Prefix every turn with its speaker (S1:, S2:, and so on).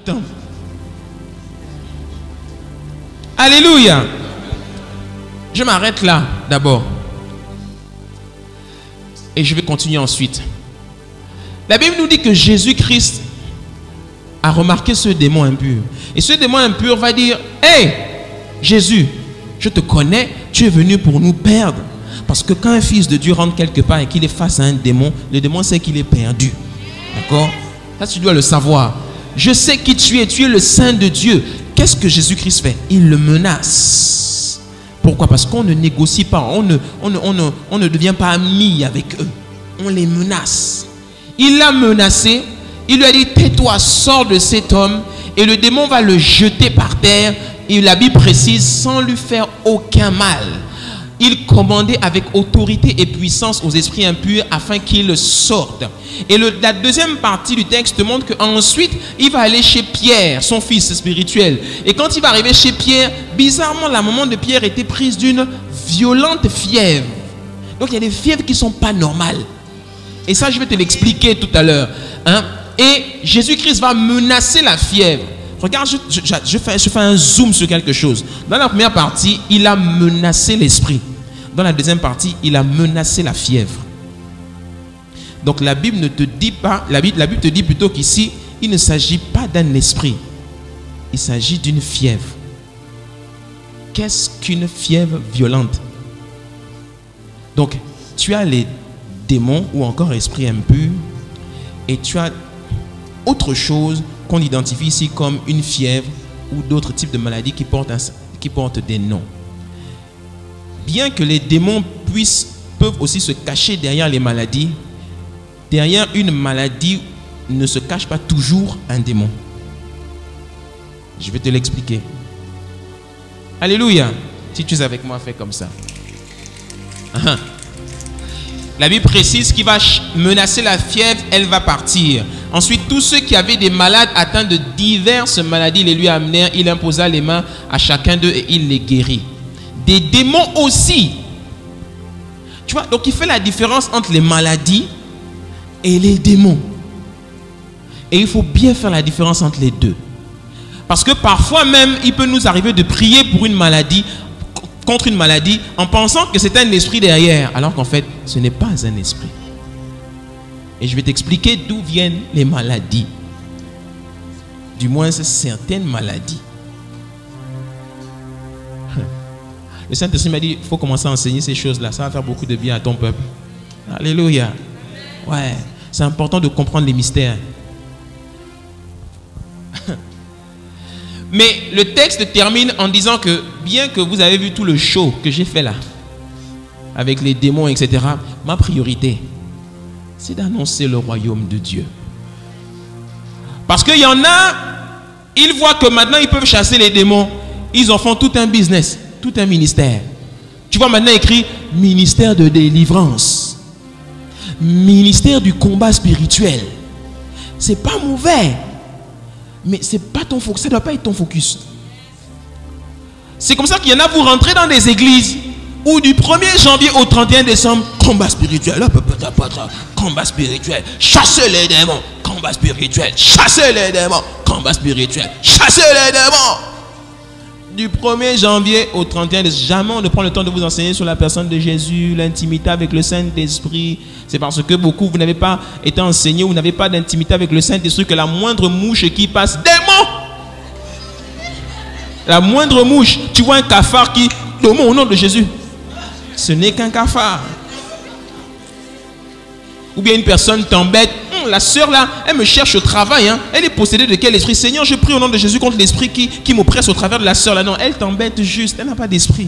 S1: temps. Alléluia. Je m'arrête là d'abord. Et je vais continuer ensuite. La Bible nous dit que Jésus-Christ a remarqué ce démon impur. Et ce démon impur va dire: hey, Jésus, je te connais, tu es venu pour nous perdre. Parce que quand un fils de Dieu rentre quelque part et qu'il est face à un démon, le démon sait qu'il est perdu. D'accord? Ça, tu dois le savoir. Je sais qui tu es le Saint de Dieu. Qu'est-ce que Jésus-Christ fait? Il le menace. Pourquoi? Parce qu'on ne négocie pas, on ne devient pas ami avec eux. On les menace. Il l'a menacé, il lui a dit: tais-toi, sors de cet homme. Et le démon va le jeter par terre. Et la Bible précise, sans lui faire aucun mal. Il commandait avec autorité et puissance aux esprits impurs afin qu'ils sortent. Et la deuxième partie du texte montre qu'ensuite, il va aller chez Pierre, son fils spirituel. Et quand il va arriver chez Pierre, bizarrement, la maman de Pierre était prise d'une violente fièvre. Donc, il y a des fièvres qui ne sont pas normales. Et ça, je vais te l'expliquer tout à l'heure. Hein? Et Jésus-Christ va menacer la fièvre. Regarde, je fais un zoom sur quelque chose. Dans la première partie, il a menacé l'esprit. Dans la deuxième partie, il a menacé la fièvre. Donc la Bible ne te dit pas, la Bible te dit plutôt qu'ici, il ne s'agit pas d'un esprit. Il s'agit d'une fièvre. Qu'est-ce qu'une fièvre violente? Donc, tu as les démons ou encore esprits impurs et tu as autre chose qu'on identifie ici comme une fièvre ou d'autres types de maladies qui portent des noms. Bien que les démons peuvent aussi se cacher derrière les maladies, derrière une maladie ne se cache pas toujours un démon. Je vais te l'expliquer. Alléluia. Si tu es avec moi, fais comme ça. La Bible précise qu'il va menacer la fièvre, elle va partir. Ensuite, tous ceux qui avaient des malades atteints de diverses maladies les lui amenèrent. Il imposa les mains à chacun d'eux et il les guérit. Des démons aussi. Tu vois, donc il fait la différence entre les maladies et les démons. Et il faut bien faire la différence entre les deux. Parce que parfois même, il peut nous arriver de prier pour une maladie, contre une maladie, en pensant que c'est un esprit derrière, alors qu'en fait, ce n'est pas un esprit. Et je vais t'expliquer d'où viennent les maladies. Du moins, certaines maladies. Le Saint-Esprit m'a dit, il faut commencer à enseigner ces choses-là. Ça va faire beaucoup de bien à ton peuple. Alléluia. Ouais, c'est important de comprendre les mystères. Mais le texte termine en disant que, bien que vous avez vu tout le show que j'ai fait là, avec les démons, etc., ma priorité, c'est d'annoncer le royaume de Dieu. Parce qu'il y en a, ils voient que maintenant ils peuvent chasser les démons. Ils en font tout un business, tout un ministère. Tu vois maintenant écrit ministère de délivrance, ministère du combat spirituel. C'est pas mauvais. Mais c'est pas ton focus, ça ne doit pas être ton focus. C'est comme ça qu'il y en a, vous rentrez dans des églises où du 1er janvier au 31 décembre, combat spirituel, combat spirituel, chassez les démons, combat spirituel, chassez les démons, combat spirituel, chassez les démons. Du 1er janvier au 31 décembre, jamais on ne prend le temps de vous enseigner sur la personne de Jésus, l'intimité avec le Saint-Esprit. C'est parce que beaucoup, vous n'avez pas été enseigné, vous n'avez pas d'intimité avec le Saint-Esprit que la moindre mouche qui passe, démon! La moindre mouche, tu vois un cafard qui, démon au nom de Jésus. Ce n'est qu'un cafard. Ou bien une personne t'embête. La sœur là, elle me cherche au travail. Hein. Elle est possédée de quel esprit? Seigneur, je prie au nom de Jésus contre l'esprit qui m'oppresse au travers de la sœur là. Non, elle t'embête juste. Elle n'a pas d'esprit.